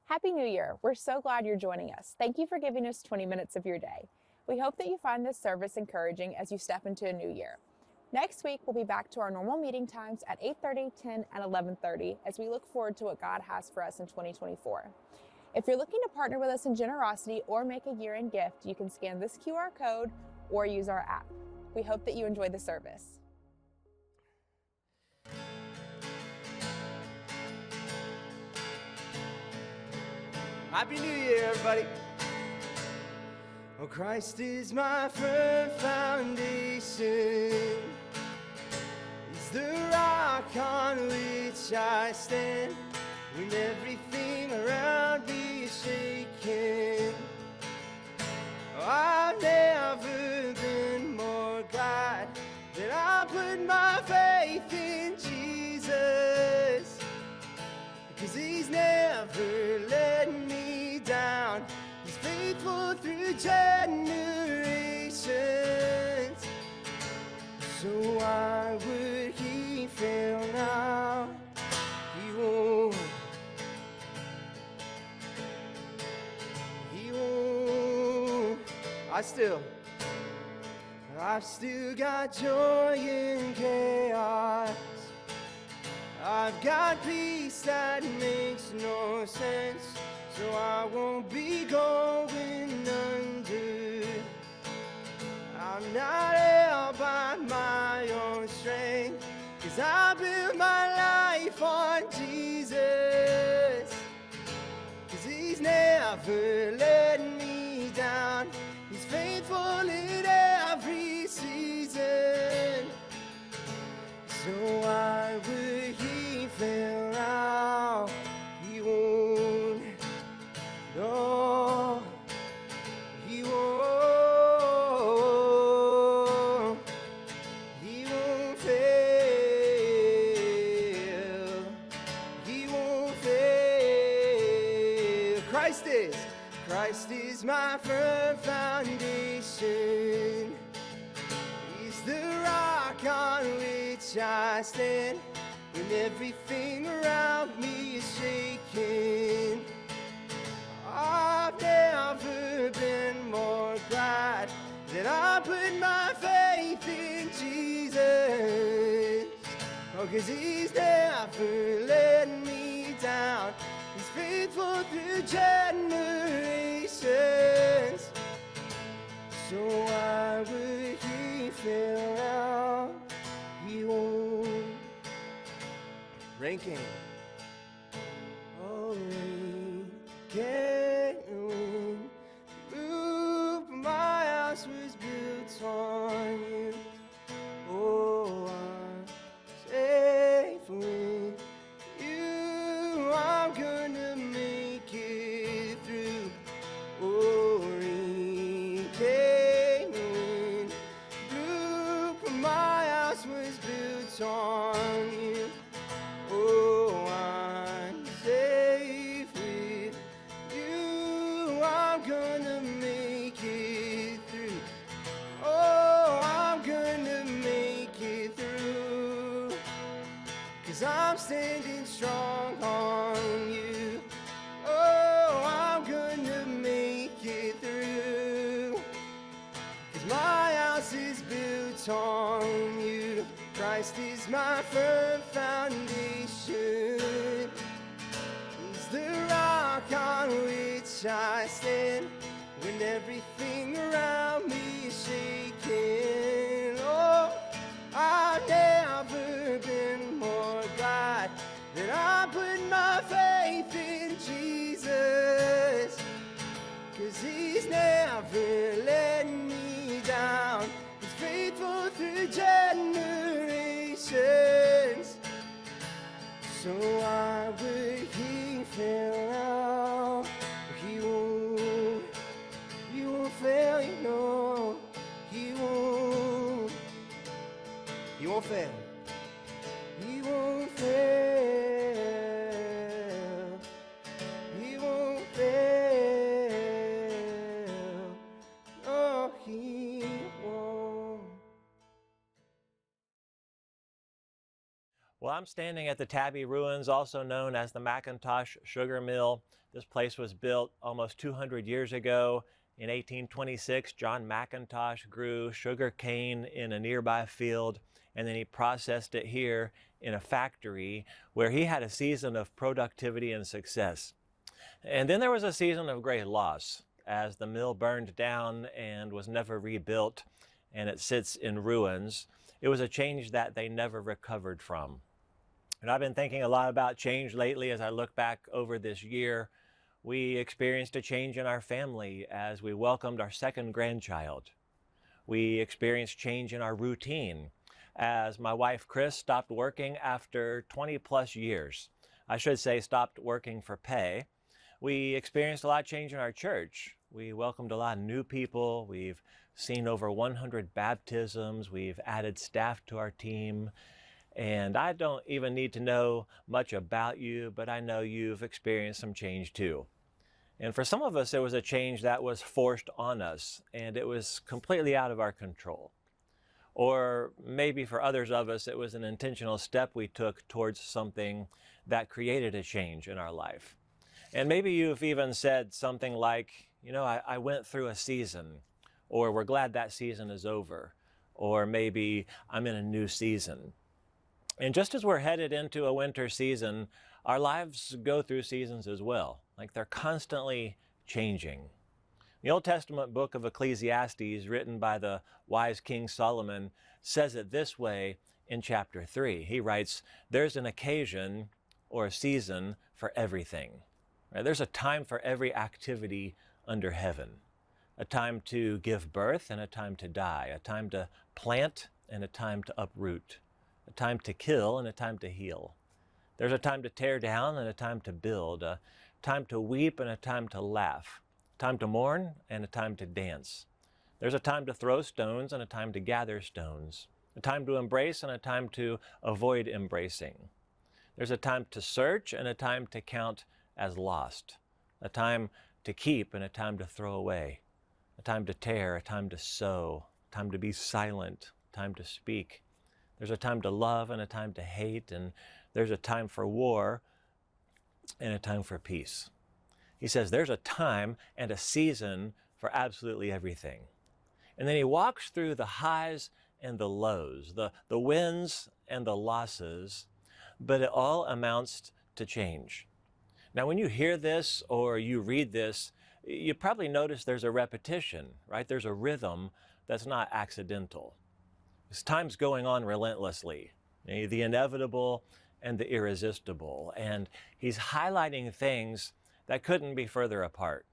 Happy New Year! We're so glad you're joining us. Thank you for giving us 20 minutes of your day. We hope that you find this service encouraging as you step into a new year. Next week, we'll be back to our normal meeting times at 8:30, 10, and 11:30 as we look forward to what God has for us in 2024. If you're looking to partner with us in generosity or make a year-end gift, you can scan this QR code or use our app. We hope that you enjoy the service. Happy New Year, everybody. Oh, Christ is my firm foundation. He's the rock on which I stand when everything around me is shaking. Oh, I've never been more glad that I put my faith in Jesus, because He's never let me down. He's faithful through generations. So why would He fail now? He won't. He won't. I've still got joy in chaos. I've got peace that makes no sense, so I won't be going under. I'm not held by my own strength, 'cause I build my life on Jesus. 'Cause He's never let me down. He's faithful in every season. So why would He fail now? He won't. No, He won't. He won't fail. He won't fail. Christ is my firm foundation. He's the rock on which I stand when everything around me is shaking. I've never been more glad that I put my faith in Jesus. Oh, 'cause He's never let me down. He's faithful through generations. So why would He fail now? He won't. Rain came. Oh, rain came. Ooh, my house was built on You. Oh, I'm safe with You. I'm gonna make it through. Oh, rain came and blew, but my house was built on You. Oh, I'm safe with You. I'm gonna make it through. Oh, I'm gonna make it through. 'Cause I'm standing strong on You. Oh, I'm gonna make it through. 'Cause my house is built on You. Christ is my firm foundation. He's the rock on which I stand when everything around me is shaking. Oh, I've never been more glad that I put my faith in Jesus, 'cause He's never let me down. He's faithful through generations. So why would He fail now? He won't fail, You know. I'm standing at the Tabby Ruins, also known as the McIntosh Sugar Mill. This place was built almost 200 years ago. In 1826, John McIntosh grew sugar cane in a nearby field, and then he processed it here in a factory where he had a season of productivity and success. And then there was a season of great loss as the mill burned down and was never rebuilt, and it sits in ruins. It was a change that they never recovered from. And I've been thinking a lot about change lately as I look back over this year. We experienced a change in our family as we welcomed our second grandchild. We experienced change in our routine as my wife, Chris, stopped working after 20 plus years. I should say stopped working for pay. We experienced a lot of change in our church. We welcomed a lot of new people. We've seen over 100 baptisms. We've added staff to our team. And I don't even need to know much about you, but I know you've experienced some change too. And for some of us, it was a change that was forced on us, and it was completely out of our control. Or maybe for others of us, it was an intentional step we took towards something that created a change in our life. And maybe you've even said something like, I went through a season, or we're glad that season is over, or maybe I'm in a new season. And just as we're headed into a winter season, our lives go through seasons as well. Like they're constantly changing. The Old Testament book of Ecclesiastes, written by the wise King Solomon, says it this way in chapter 3. He writes, "There's an occasion or a season for everything." Right? There's a time for every activity under heaven. A time to give birth and a time to die. A time to plant and a time to uproot. A time to kill and a time to heal. There's a time to tear down and a time to build. A time to weep and a time to laugh. A time to mourn and a time to dance. There's a time to throw stones and a time to gather stones. A time to embrace and a time to avoid embracing. There's a time to search and a time to count as lost. A time to keep and a time to throw away. A time to tear, a time to sow. A time to be silent, a time to speak. There's a time to love and a time to hate, and there's a time for war and a time for peace. He says there's a time and a season for absolutely everything. And then he walks through the highs and the lows, the wins and the losses, but it all amounts to change. Now, when you hear this or you read this, you probably notice there's a repetition, right? There's a rhythm that's not accidental. This time's going on relentlessly, the inevitable and the irresistible. And he's highlighting things that couldn't be further apart,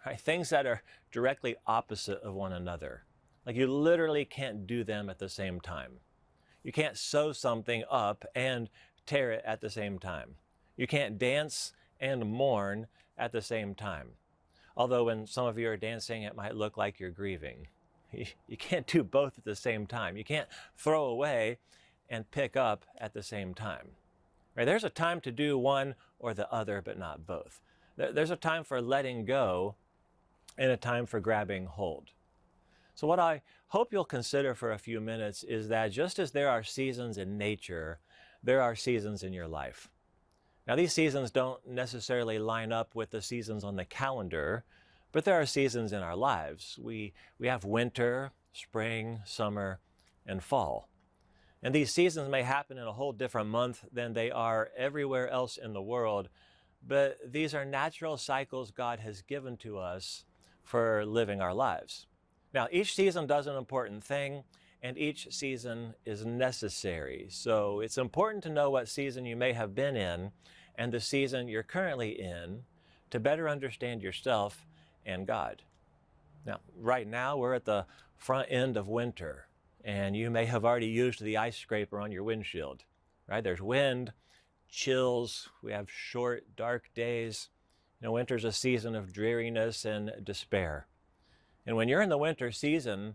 right? Things that are directly opposite of one another. Like you literally can't do them at the same time. You can't sew something up and tear it at the same time. You can't dance and mourn at the same time. Although when some of you are dancing, it might look like you're grieving. You can't do both at the same time. You can't throw away and pick up at the same time. Right? There's a time to do one or the other, but not both. There's a time for letting go and a time for grabbing hold. So what I hope you'll consider for a few minutes is that just as there are seasons in nature, there are seasons in your life. Now, these seasons don't necessarily line up with the seasons on the calendar, but there are seasons in our lives. We have winter, spring, summer, and fall. And these seasons may happen in a whole different month than they are everywhere else in the world, but these are natural cycles God has given to us for living our lives. Now, each season does an important thing, and each season is necessary. So it's important to know what season you may have been in and the season you're currently in to better understand yourself and God. Now, right now, we're at the front end of winter, and you may have already used the ice scraper on your windshield, right? There's wind, chills, we have short, dark days. Winter's a season of dreariness and despair. And when you're in the winter season,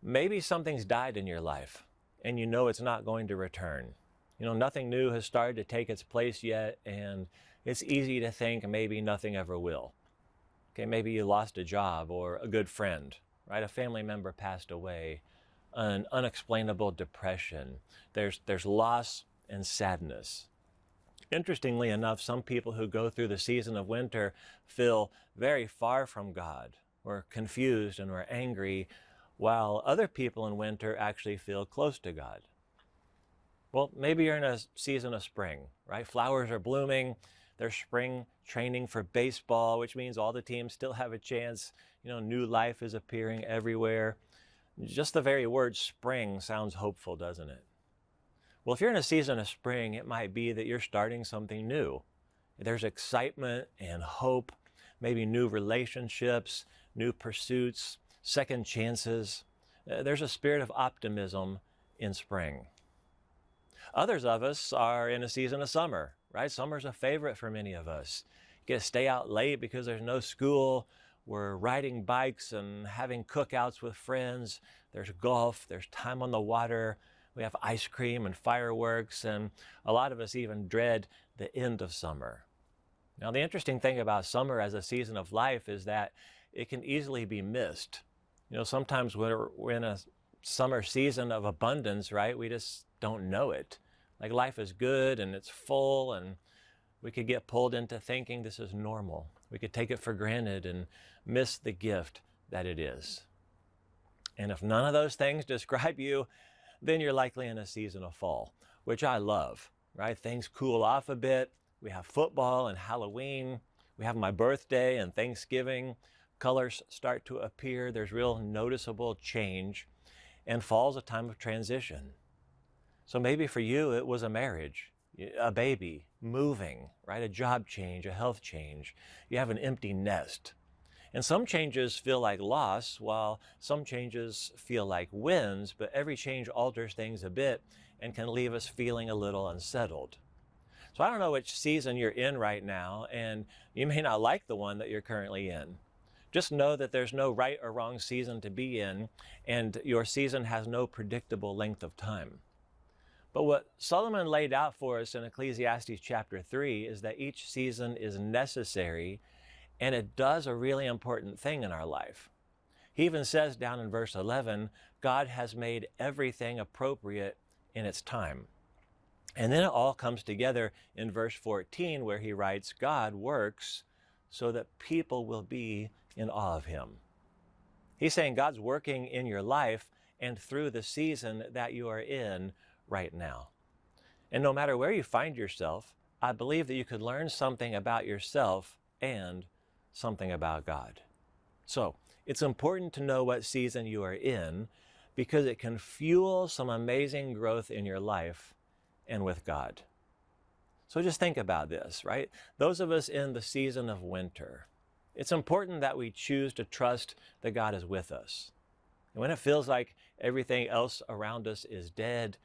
maybe something's died in your life, and you know it's not going to return. Nothing new has started to take its place yet, and it's easy to think maybe nothing ever will. Okay, maybe you lost a job or a good friend, right? A family member passed away, an unexplainable depression. There's loss and sadness. Interestingly enough, some people who go through the season of winter feel very far from God, or confused and or angry, while other people in winter actually feel close to God. Well, maybe you're in a season of spring, right? Flowers are blooming. There's spring training for baseball, which means all the teams still have a chance. New life is appearing everywhere. Just the very word spring sounds hopeful, doesn't it? Well, if you're in a season of spring, it might be that you're starting something new. There's excitement and hope, maybe new relationships, new pursuits, second chances. There's a spirit of optimism in spring. Others of us are in a season of summer, right? Summer's a favorite for many of us. You get to stay out late because there's no school. We're riding bikes and having cookouts with friends. There's golf, there's time on the water. We have ice cream and fireworks, and a lot of us even dread the end of summer. Now, the interesting thing about summer as a season of life is that it can easily be missed. Sometimes we're in a summer season of abundance, right? We just don't know it. Like life is good and it's full, and we could get pulled into thinking this is normal. We could take it for granted and miss the gift that it is. And if none of those things describe you, then you're likely in a season of fall, which I love, right? Things cool off a bit. We have football and Halloween. We have my birthday and Thanksgiving. Colors start to appear. There's real noticeable change. And fall's a time of transition. So maybe for you, it was a marriage, a baby, moving, right? A job change, a health change. You have an empty nest. And some changes feel like loss, while some changes feel like wins, but every change alters things a bit and can leave us feeling a little unsettled. So I don't know which season you're in right now, and you may not like the one that you're currently in. Just know that there's no right or wrong season to be in, and your season has no predictable length of time. But what Solomon laid out for us in Ecclesiastes chapter 3 is that each season is necessary, and it does a really important thing in our life. He even says down in verse 11, God has made everything appropriate in its time. And then it all comes together in verse 14, where he writes, God works so that people will be in awe of him. He's saying God's working in your life and through the season that you are in right now. And no matter where you find yourself, I believe that you could learn something about yourself and something about God. So it's important to know what season you are in, because it can fuel some amazing growth in your life and with God. So just think about this, right? Those of us in the season of winter, it's important that we choose to trust that God is with us. And when it feels like everything else around us is dead,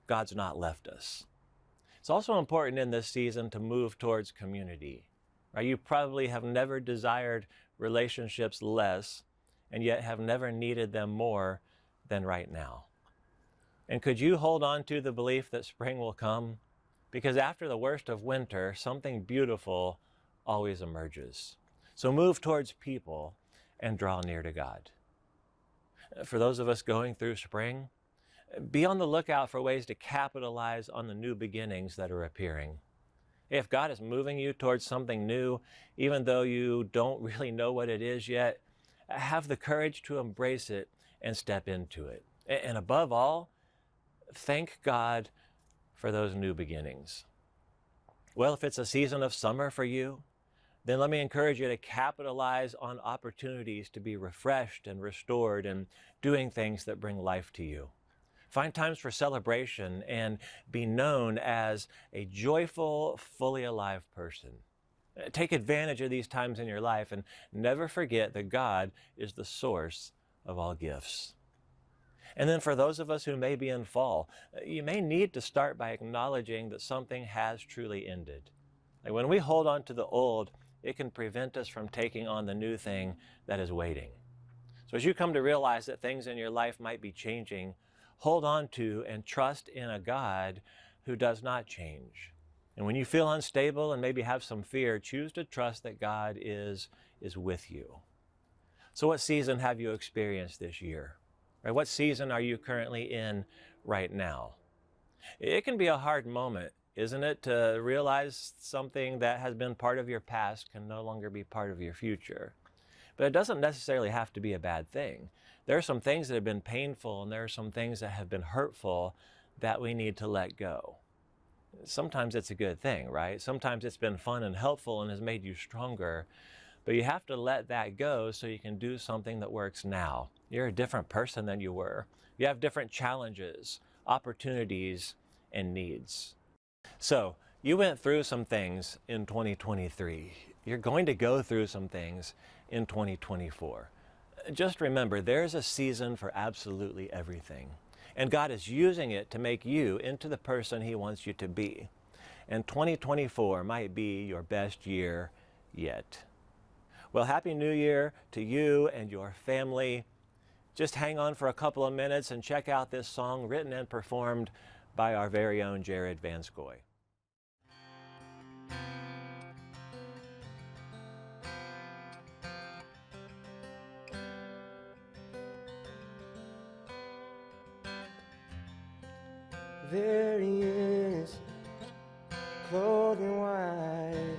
God's not left us. It's also important in this season to move towards community. Right? You probably have never desired relationships less, and yet have never needed them more than right now. And could you hold on to the belief that spring will come? Because after the worst of winter, something beautiful always emerges. So move towards people and draw near to God. For those of us going through spring, be on the lookout for ways to capitalize on the new beginnings that are appearing. If God is moving you towards something new, even though you don't really know what it is yet, have the courage to embrace it and step into it. And above all, thank God for those new beginnings. Well, if it's a season of summer for you, then let me encourage you to capitalize on opportunities to be refreshed and restored and doing things that bring life to you. Find times for celebration and be known as a joyful, fully alive person. Take advantage of these times in your life and never forget that God is the source of all gifts. And then for those of us who may be in fall, you may need to start by acknowledging that something has truly ended. Like when we hold on to the old, it can prevent us from taking on the new thing that is waiting. So as you come to realize that things in your life might be changing, hold on to and trust in a God who does not change. And when you feel unstable and maybe have some fear, choose to trust that God is with you. So what season have you experienced this year? Right? What season are you currently in right now? It can be a hard moment, isn't it, to realize something that has been part of your past can no longer be part of your future. But it doesn't necessarily have to be a bad thing. There are some things that have been painful and there are some things that have been hurtful that we need to let go. Sometimes it's a good thing, right? Sometimes it's been fun and helpful and has made you stronger, but you have to let that go so you can do something that works now. You're a different person than you were. You have different challenges, opportunities, and needs. So you went through some things in 2023. You're going to go through some things in 2024. Just remember, there's a season for absolutely everything. And God is using it to make you into the person He wants you to be. And 2024 might be your best year yet. Well, Happy New Year to you and your family. Just hang on for a couple of minutes and check out this song written and performed by our very own Jared Vanskoy. There he is, clothed in white,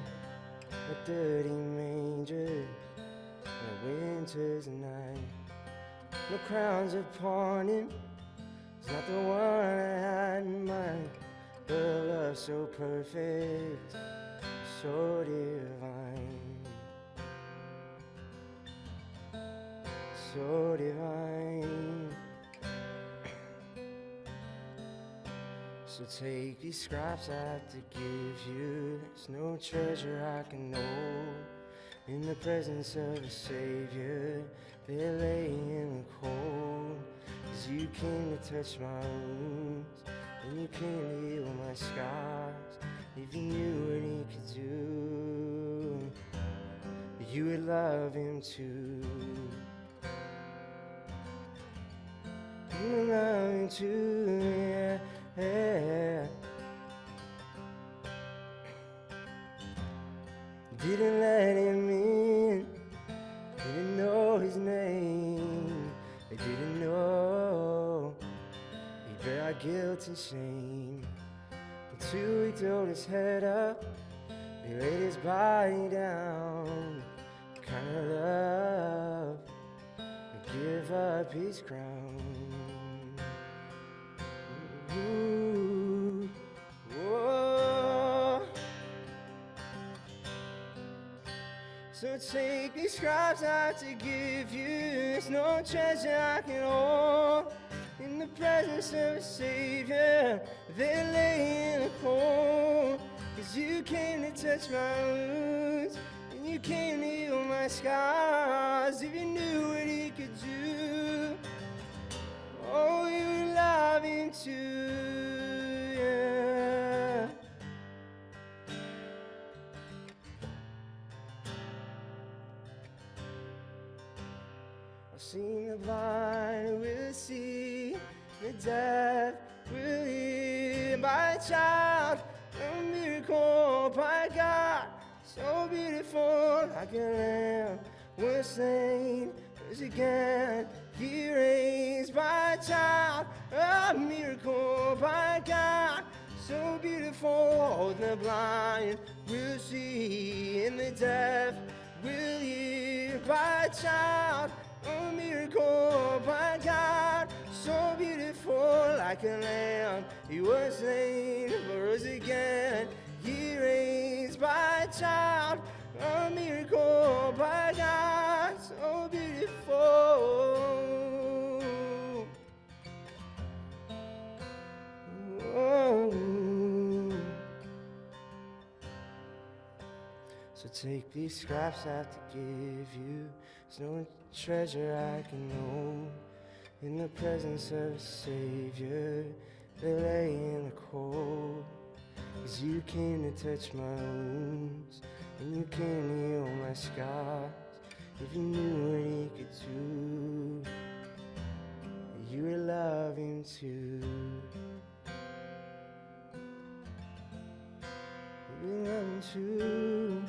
a dirty manger, on a winter's night. No crowns upon him, it's not the one I had in mind, but a love so perfect, so divine, so divine. So take these scraps I have to give you. There's no treasure I can hold in the presence of a Savior. They lay in the cold, 'cause you came to touch my wounds, and you came to heal my scars. If you knew what He could do, you would love Him too. You would love Him too, yeah. Yeah. Didn't let Him in, didn't know His name, they didn't know He bear our guilt and shame. Until He throwed His head up, He laid His body down. The kind of love would give up His crown. Ooh, whoa. So take these scraps I have to give you. There's no treasure I can hold in the presence of a Savior. They lay in the cold, 'cause you came to touch my wounds, and you came to heal my scars. If you knew what He could do, oh, you would love Him too, yeah. I've seen the blind will see, the deaf will hear. By a child, a miracle by God, so beautiful like a lamb was slain, rose again. He raised by a child, a miracle by God, so beautiful. The blind will see, and the deaf will hear. By a child, a miracle by God, so beautiful like a lamb. He was slain, but rose again. He raised by a child, a miracle by God, so beautiful. Oh. So take these scraps I have to give you. There's no treasure I can know in the presence of a Savior. They lay in the cold, 'cause you came to touch my wounds, and you came to heal my scars. If you knew what He could do, you would love Him too. You would love Him too.